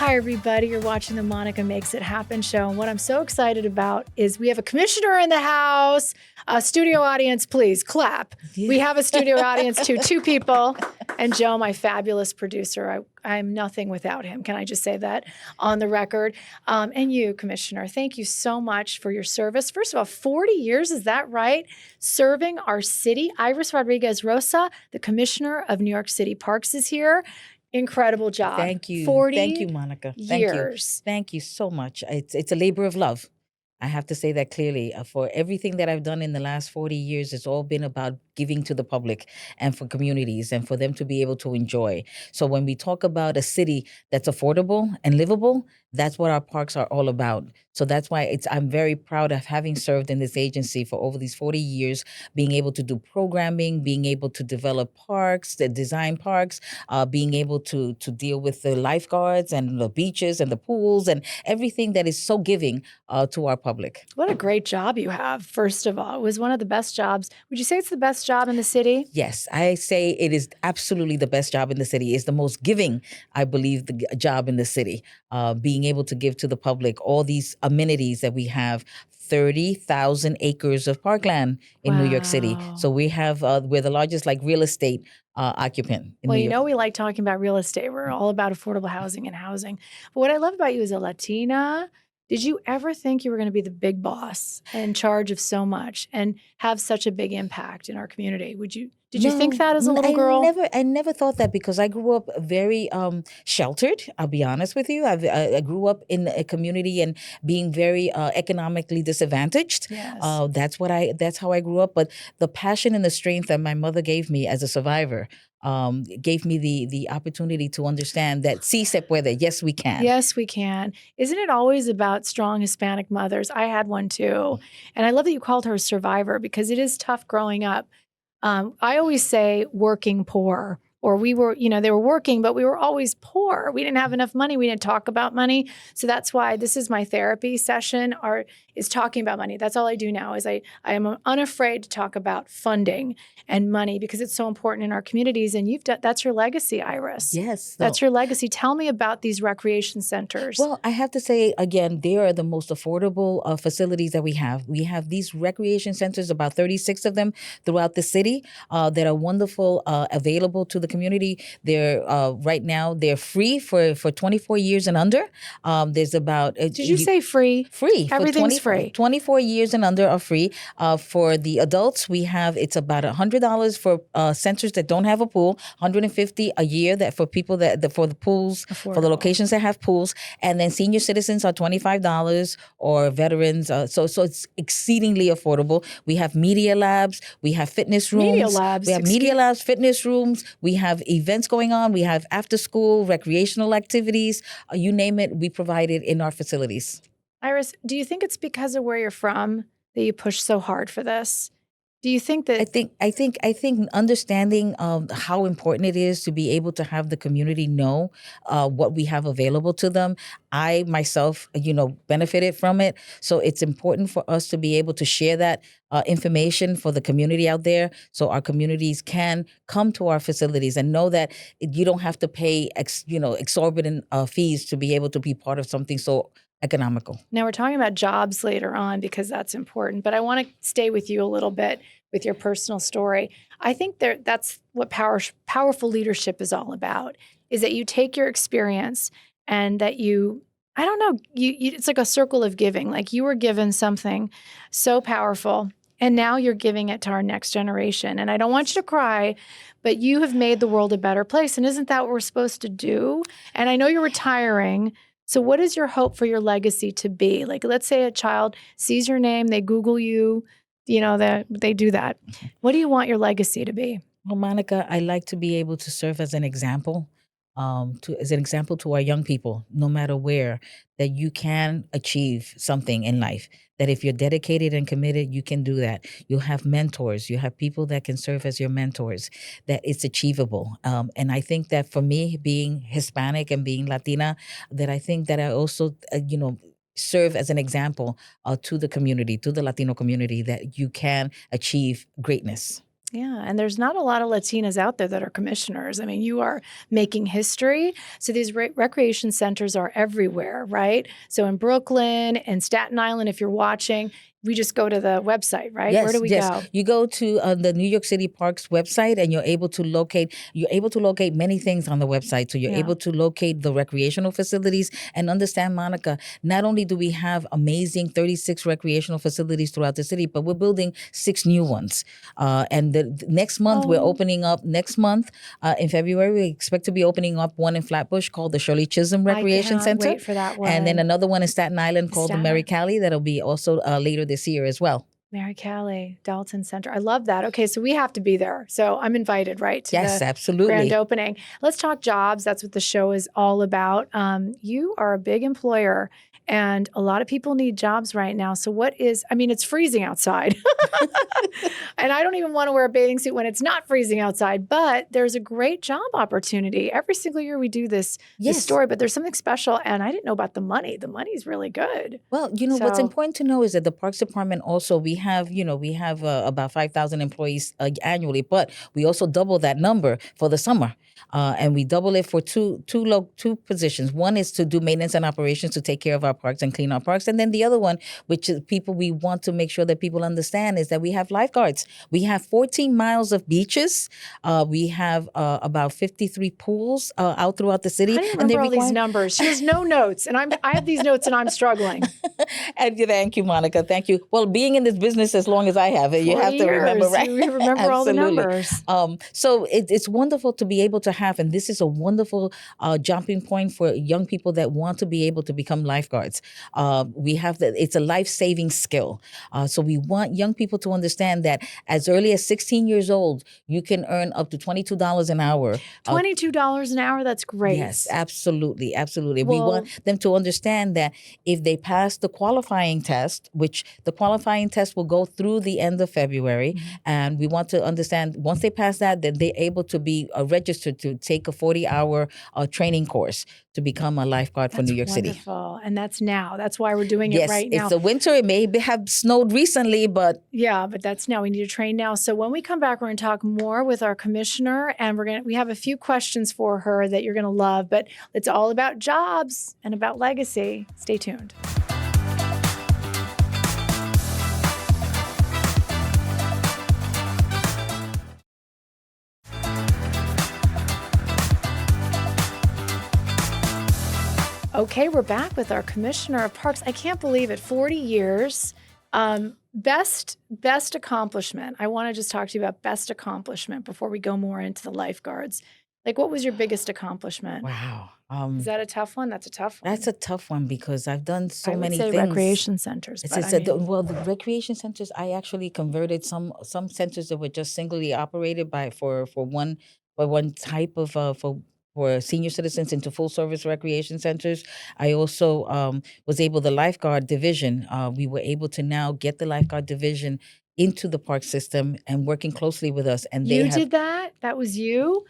Hi, everybody. You're watching the Monica Makes It Happen show. And what I'm so excited about is we have a commissioner in the house. Studio audience, please clap. Yeah. We have a studio audience too, 2 people. And Joe, my fabulous producer. I'm nothing without him. Can I just say that on the record? And you, Commissioner, thank you so much for your service. First of all, 40 years, is that right? Serving our city. Iris Rodriguez-Rosa, the Commissioner of New York City Parks, is here. Incredible job. Thank you. 40 Thank you, Monica. years. Thank you so much. It's a labor of love. I have to say that clearly. For everything that I've done in the last 40 years, it's all been about giving to the public and for communities and for them to be able to enjoy. So when we talk about a city that's affordable and livable, that's what our parks are all about. So that's why I'm very proud of having served in this agency for over these 40 years, being able to do programming, being able to develop parks, the design parks, being able to deal with the lifeguards and the beaches and the pools and everything that is so giving to our public. What a great job you have, first of all. It was one of the best jobs. Would you say it's the best job in the city? Yes, I say it is absolutely the best job in the city. It's the most giving, I believe, the job in the city. Being able to give to the public all these amenities that we have. 30,000 acres of parkland in New York City. So we're the largest real estate occupant in New York. You know, we like talking about real estate. We're all about affordable housing and housing. But what I love about you as a Latina, did you ever think you were going to be the big boss in charge of so much and have such a big impact in our community? Did you think that as a little girl? I never thought that because I grew up very sheltered. I'll be honest with you. I grew up in a community and being very economically disadvantaged. Yes. That's how I grew up. But the passion and the strength that my mother gave me as a survivor gave me the opportunity to understand that sí se puede. Yes, we can. Yes, we can. Isn't it always about strong Hispanic mothers? I had one too. And I love that you called her a survivor because it is tough growing up. I always say working poor, or we were, they were working, but we were always poor. We didn't have enough money. We didn't talk about money. So that's why this is my therapy session, is talking about money. That's all I do now is I am unafraid to talk about funding and money because it's so important in our communities. And that's your legacy, Iris. Yes. That's your legacy. Tell me about these recreation centers. Well, I have to say, again, they are the most affordable facilities that we have. We have these recreation centers, about 36 of them throughout the city that are wonderful, available to the community. They're right now, they're free for 24 years and under. There's about... Did you say free? Free. Everything's free. 24 years and under are free. For the adults, it's about $100 for centers that don't have a pool, $150 a year for people for the pools, affordable. For the locations that have pools. And then senior citizens are $25 or veterans. So it's exceedingly affordable. We have media labs. We have fitness rooms. Media labs, fitness rooms. We have events going on. We have after school, recreational activities. You name it, we provide it in our facilities. Iris, do you think it's because of where you're from that you push so hard for this? Do you think that... I think understanding how important it is to be able to have the community know what we have available to them. I myself, benefited from it. So it's important for us to be able to share that information for the community out there, so our communities can come to our facilities and know that you don't have to pay, exorbitant fees to be able to be part of something so economical. Now we're talking about jobs later on because that's important, but I want to stay with you a little bit with your personal story. I think that's what powerful leadership is all about, is that you take your experience and that it's like a circle of giving. Like you were given something so powerful and now you're giving it to our next generation. And I don't want you to cry, but you have made the world a better place. And isn't that what we're supposed to do? And I know you're retiring. So what is your hope for your legacy to be? Like, let's say a child sees your name, they Google you, they do that. What do you want your legacy to be? Well, Monica, I like to be able to serve as an example, to our young people, no matter where, that you can achieve something in life. That if you're dedicated and committed, you can do that. You'll have mentors. You have people that can serve as your mentors, that it's achievable. And I think that for me, being Hispanic and being Latina, that I think that I also, serve as an example to the community, to the Latino community, that you can achieve greatness. Yeah, and there's not a lot of Latinas out there that are commissioners. I mean, you are making history. So these recreation centers are everywhere, right? So in Brooklyn and Staten Island, if you're watching, we just go to the website, right? Where do Yes, we yes. go? You go to the New York City Parks website, and you're able to locate many things on the website. So you're Yeah. able to locate the recreational facilities and understand, Monica, not only do we have amazing 36 recreational facilities throughout the city, but we're building 6 new ones. And next month, we're Oh, opening up next month in February. We expect to be opening up one in Flatbush called the Shirley Chisholm I Recreation can't Center. wait for that And then one. another one in Staten Island called the Staten Mary Island. Cali that'll be also later this year as well. Mary Cali, Dalton Center. I love that. Okay, so we have to be there. So I'm invited, right, to Yes, the absolutely. grand opening. Let's talk jobs. That's what the show is all about. You are a big employer, and a lot of people need jobs right now. So it's freezing outside. And I don't even want to wear a bathing suit when it's not freezing outside, but there's a great job opportunity. Every single year we do this Yes. story, but there's something special, and I didn't know about the money. The money's really good. Well, what's important to know is that the Parks Department also, we have about 5,000 employees annually, but we also double that number for the summer. And we double it for two positions. One is to do maintenance and operations to take care of our parks and clean our parks. And then the other one, which is we want to make sure that people understand, is that we have lifeguards. We have 14 miles of beaches. We have about 53 pools out throughout the city. How do you remember all these numbers? She has no notes, and I have these notes, and I'm struggling. And thank you, Monica. Thank you. Well, being in this business as long as I have, you have to remember, right? You remember all the numbers. So it's wonderful to be able to have, and this is a wonderful jumping point for young people that want to be able to become lifeguards. It's a life-saving skill. So we want young people to understand that as early as 16 years old, you can earn up to $22 an hour. $22 an hour, that's great. Yes, absolutely, absolutely. Well, we want them to understand that if they pass the qualifying test, which the qualifying test will go through the end of February, and we want to understand once they pass that, then they're able to be registered to take a 40-hour training course to become a lifeguard for New York City. Wonderful. And that's now. That's why we're doing it right now. Yes, it's the winter. It may have snowed recently, but... Yeah, but that's now. We need to train now. So when we come back, we're going to talk more with our commissioner, and we have a few questions for her that you're going to love, but it's all about jobs and about legacy. Stay tuned. Okay, we're back with our Commissioner of Parks. I can't believe it, 40 years. Best accomplishment. I want to just talk to you about best accomplishment before we go more into the lifeguards. Like, what was your biggest accomplishment? Wow. Is that a tough one? That's a tough one. That's a tough one because I've done so many things. Recreation centers. The recreation centers, I actually converted some centers that were just singly operated for one type of for senior citizens into full service recreation centers. I also was able, the lifeguard division, we were able to now get the lifeguard division into the park system and working closely with us. And you did that? That was you?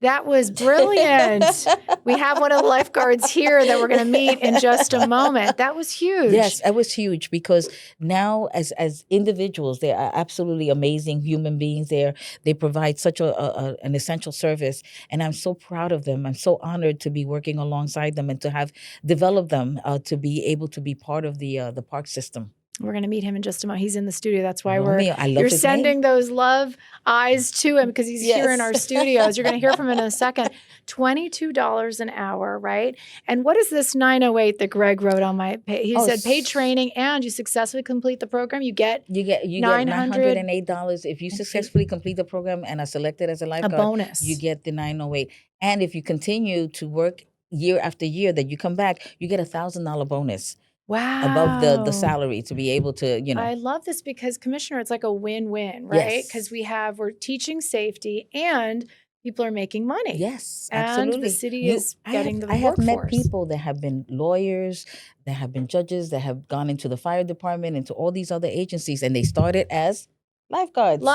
That was brilliant. We have one of the lifeguards here that we're going to meet in just a moment. That was huge. Yes, that was huge because now as individuals, they are absolutely amazing human beings there. They provide such an essential service. And I'm so proud of them. I'm so honored to be working alongside them and to have developed them to be able to be part of the park system. We're going to meet him in just a moment. He's in the studio. That's why you're sending those love eyes to him because he's here in our studios. You're going to hear from him in a second. $22 an hour, right? And what is this 908 that Greg wrote on my page? He said paid training and you successfully complete the program. You get $908 if you successfully complete the program and are selected as a lifeguard. A bonus. You get the 908. And if you continue to work year after year that you come back, you get $1,000 bonus. Wow. Above the salary to be able to, I love this because, Commissioner, it's like a win-win, right? Because we're teaching safety and people are making money. Yes, and absolutely. The city is getting the workforce. I have met people that have been lawyers, that have been judges, that have gone into the fire department, into all these other agencies, and they started as lifeguards.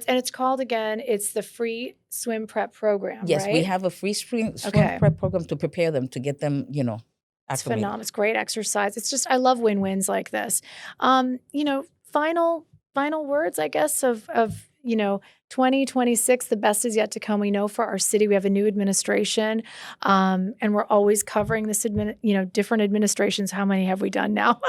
And it's called, again, it's the free swim prep program, yes, right? We have a free swim prep program to prepare them, to get them, It's phenomenal. It's great exercise. It's just, I love win-wins like this. Final words, I guess, of 2026, the best is yet to come. We know for our city, we have a new administration, and we're always covering this, different administrations. How many have we done now?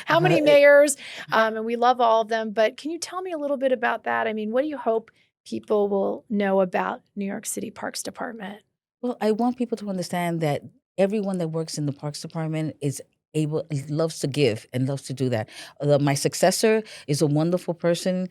How many mayors? And we love all of them. But can you tell me a little bit about that? I mean, what do you hope people will know about New York City Parks Department? Well, I want people to understand that everyone that works in the Parks Department loves to give and loves to do that. My successor is a wonderful person.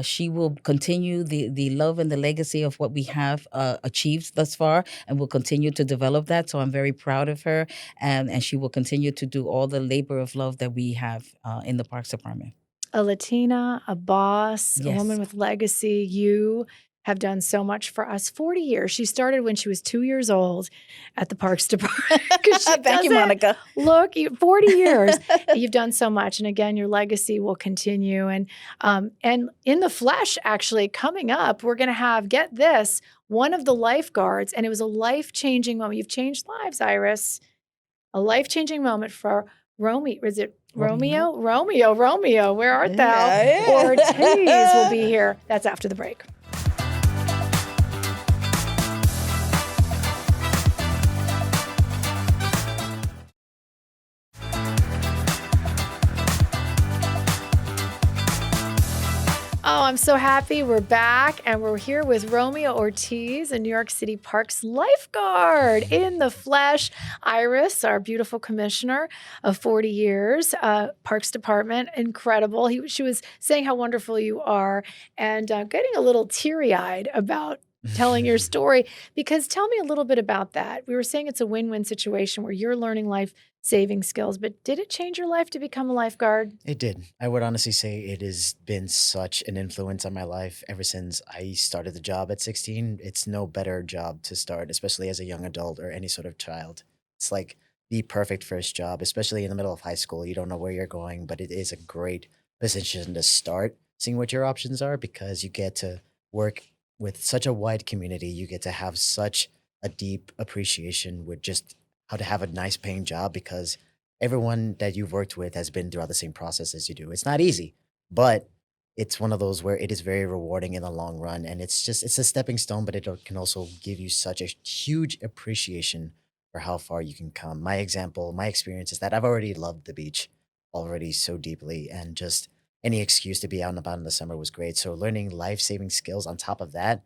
She will continue the love and the legacy of what we have achieved thus far, and will continue to develop that. So I'm very proud of her, and she will continue to do all the labor of love that we have in the Parks Department. A Latina, a boss, a woman Yes. with legacy. You have done so much for us. 40 years. She started when she was 2 years old at the Parks Department. 'Cause she Thank you, doesn't Monica. Look, 40 years. You've done so much. And again, your legacy will continue. And in the flesh, actually, coming up, we're going to have, get this, one of the lifeguards. And it was a life-changing moment. You've changed lives, Iris. A life-changing moment for Romeo. Is it Romeo? Romeo, where art thou? Yeah. Ortiz will be here. That's after the break. Oh, I'm so happy we're back, and we're here with Romeo Ortiz, a New York City Parks lifeguard in the flesh. Iris, our beautiful commissioner of 40 years, Parks Department, incredible. She was saying how wonderful you are, and getting a little teary-eyed about telling your story, because tell me a little bit about that. We were saying it's a win-win situation where you're learning life-saving skills, but did it change your life to become a lifeguard? It did. I would honestly say it has been such an influence on my life ever since I started the job at 16. It's no better job to start, especially as a young adult or any sort of child. It's like the perfect first job, especially in the middle of high school. You don't know where you're going, but it is a great position to start seeing what your options are, because you get to work with such a wide community. You get to have such a deep appreciation with just how to have a nice paying job, because everyone that you've worked with has been throughout the same process as you do. It's not easy, but it's one of those where it is very rewarding in the long run. And it's a stepping stone, but can also give you such a huge appreciation for how far you can come. My experience is that I've already loved the beach already so deeply, and just any excuse to be out and about in the summer was great. So learning life saving skills on top of that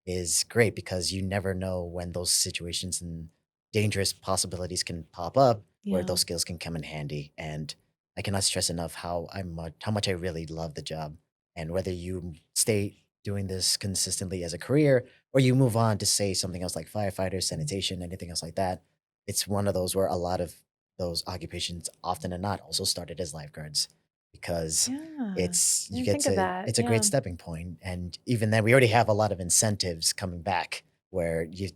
is great, because you never know when those situations and dangerous possibilities can pop up where Yeah. those skills can come in handy. And I cannot stress enough how much I really love the job. And whether you stay doing this consistently as a career, or you move on to say something else like firefighter, sanitation, anything else like that, it's one of those where a lot of those occupations, often and not, also started as lifeguards, because Yeah. it's I you didn't get think of to that. it's a Yeah. great stepping point. And even then, we already have a lot of incentives coming back, where you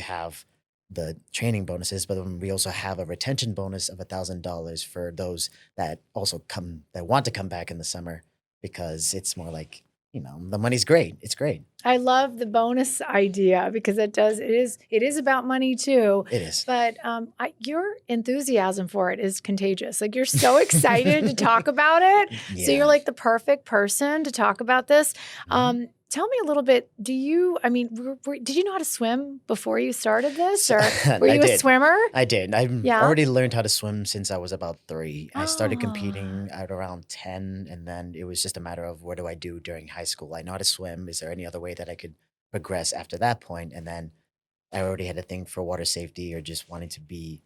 have the training bonuses, but then we also have a retention bonus of $1,000 for those that want to come back in the summer, because it's more like, the money's great. It's great. I love the bonus idea, because it is about money too. It is. But your enthusiasm for it is contagious. Like, you're so excited to talk about it. So Yeah. you're like the perfect person to talk about this. Mhm. Tell me a little bit. Did you know how to swim before you started this, So- or were I you a did. swimmer? I did. I've Yeah. already learned how to swim since I was about 3. I started Ah. competing at around 10, and then it was just a matter of, what do I do during high school? I know how to swim. Is there any other way that I could progress after that point? And then I already had a thing for water safety, or just wanting to be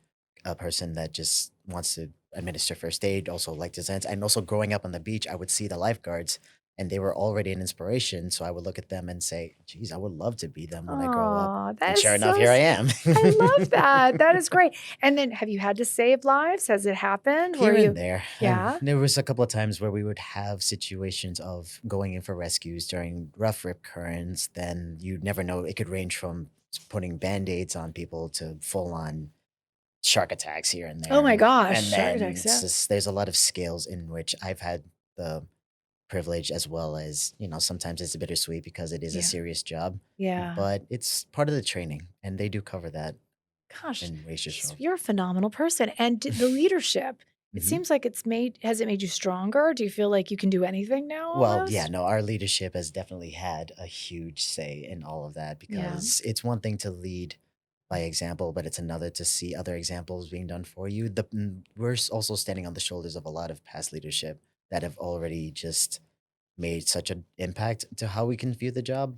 a person that just wants to administer first aid, also like designs. And also growing up on the beach, I would see the lifeguards, and they were already an inspiration. So I would look at them and say, geez, I would love to be them when I grow up. Aw, And that is sure enough, so here I am. I love that. That is great. And then, have you had to save lives? Has it happened? Here Where and there. Yeah? There was a couple of times where we would have situations of going in for rescues during rough rip currents. Then you never know. It could range from putting band-aids on people to full on shark attacks here and there. Oh my gosh, And shark then attacks, yeah. there's a lot of scales in which I've had the privilege, as well as, sometimes it's bittersweet, because it is Yeah. a serious job, Yeah. but it's part of the training, and they do cover that Gosh, in ways to show. you're a phenomenal person. And the leadership. It Mhm. seems like has it made you stronger? Do you feel like you can do anything now Well, yeah, almost? no, our leadership has definitely had a huge say in all of that Yeah. because it's one thing to lead by example, but it's another to see other examples being done for you. We're also standing on the shoulders of a lot of past leadership that have already just made such an impact to how we can view the job.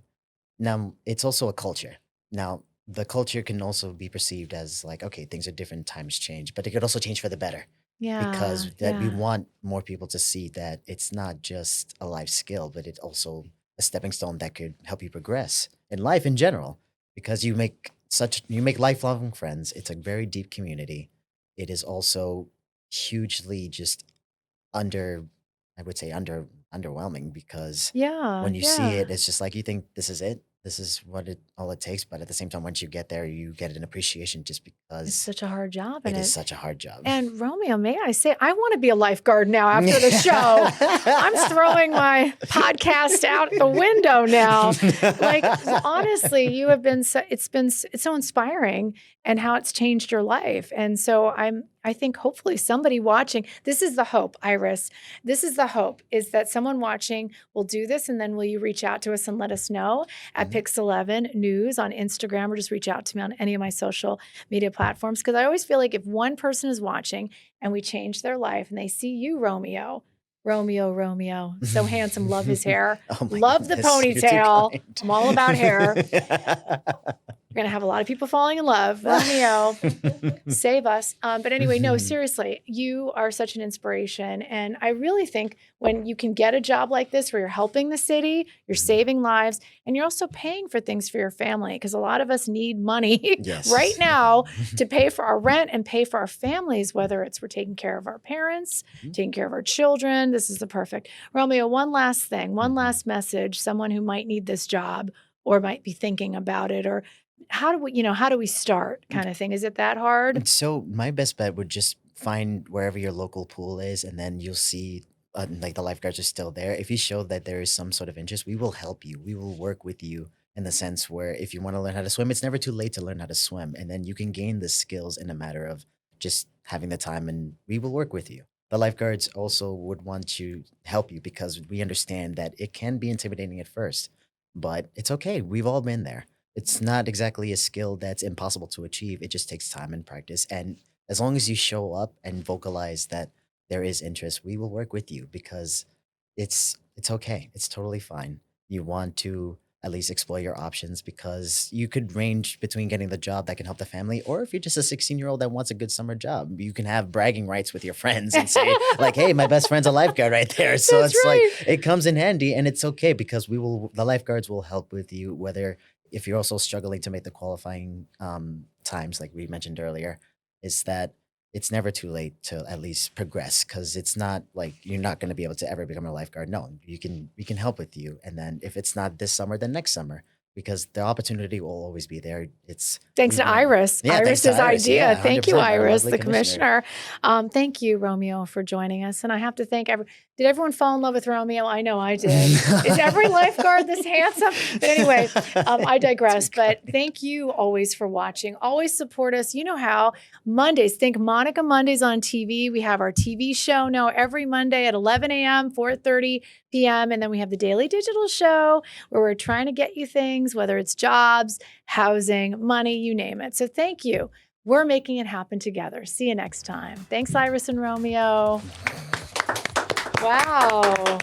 Now, it's also a culture. Now, the culture can also be perceived as like, okay, things are different, times change, but it could also change for the better Yeah. because that we Yeah. want more people to see that it's not just a life skill, but it's also a stepping stone that could help you progress in life in general. Because you make lifelong friends. It's a very deep community. It is also hugely just under I would say underwhelming because Yeah. when you see Yeah. it, it's just like you think this is it. This is what it all it takes. But at the same time, once you get there, you get an appreciation just It's because such a hard job, and it is such a hard job. Romeo, may I say, I want to be a lifeguard now after the show. I'm throwing my podcast out the window now. Like, honestly, you have been it's so inspiring and how it's changed your life. And so I think hopefully somebody watching, this is the hope, Iris. This is the hope, is that someone watching will do this, and then will you reach out to us and let us know at Mhm. Pix11 News on Instagram, or just reach out to me on any of my social media platforms, because I always feel like if one person is watching and we change their life and they see you, Romeo, so handsome, love his hair, Oh my love the goodness, you're too ponytail. kind. I'm all about hair. We're going to have a lot of people falling in love. Romeo, save us. But anyway, no, seriously, you are such an inspiration. And I really think when you can get a job like this where you're helping the city, you're saving lives, and you're also paying for things for your family, because a lot of us need money Yes. right now to pay for our rent and pay for our families, whether it's we're taking care of our parents, Mhm. taking care of our children. This is the perfect. Romeo, one last thing, one Mhm. last message, someone who might need this job or might be thinking about it, or how do we start, kind of thing? Is it that hard? So my best bet would just find wherever your local pool is, and then you'll see like the lifeguards are still there. If you show that there is some sort of interest, we will help you. We will work with you in the sense where if you want to learn how to swim, it's never too late to learn how to swim, and then you can gain the skills in a matter of just having the time, and we will work with you. The lifeguards also would want to help you because we understand that it can be intimidating at first, but it's okay. We've all been there. It's not exactly a skill that's impossible to achieve. It just takes time and practice. And as long as you show up and vocalize that there is interest, we will work with you because it's okay. It's totally fine. You want to at least explore your options because you could range between getting the job that can help the family, or if you're just a 16-year-old that wants a good summer job, you can have bragging rights with your friends and say, like, hey, my best friend's a lifeguard right there. So That's it's like right. it comes in handy and it's okay because the lifeguards will help with you, whether if you're also struggling to make the qualifying times, like we mentioned earlier, is that it's never too late to at least progress because it's not like you're not going to be able to ever become a lifeguard. No, we can help with you, and then if it's not this summer, then next summer because the opportunity will always be there. Thanks to Iris. Yeah, thanks to Iris's Iris. idea. Yeah, Thank you, 100%, our Iris, lovely the commissioner. commissioner. Thank you, Romeo, for joining us. And I have to thank did everyone fall in love with Romeo? I know I did. Is every lifeguard this handsome? But anyway, I digress. Too But kind. thank you always for watching. Always support us. You know how Mondays, think Monica Mondays on TV. We have our TV show now every Monday at 11 a.m., 4:30 p.m. And then we have the Daily Digital Show where we're trying to get you things, whether it's jobs, housing, money, you name it. So thank you. We're making it happen together. See you next time. Thanks, Iris and Romeo. Wow.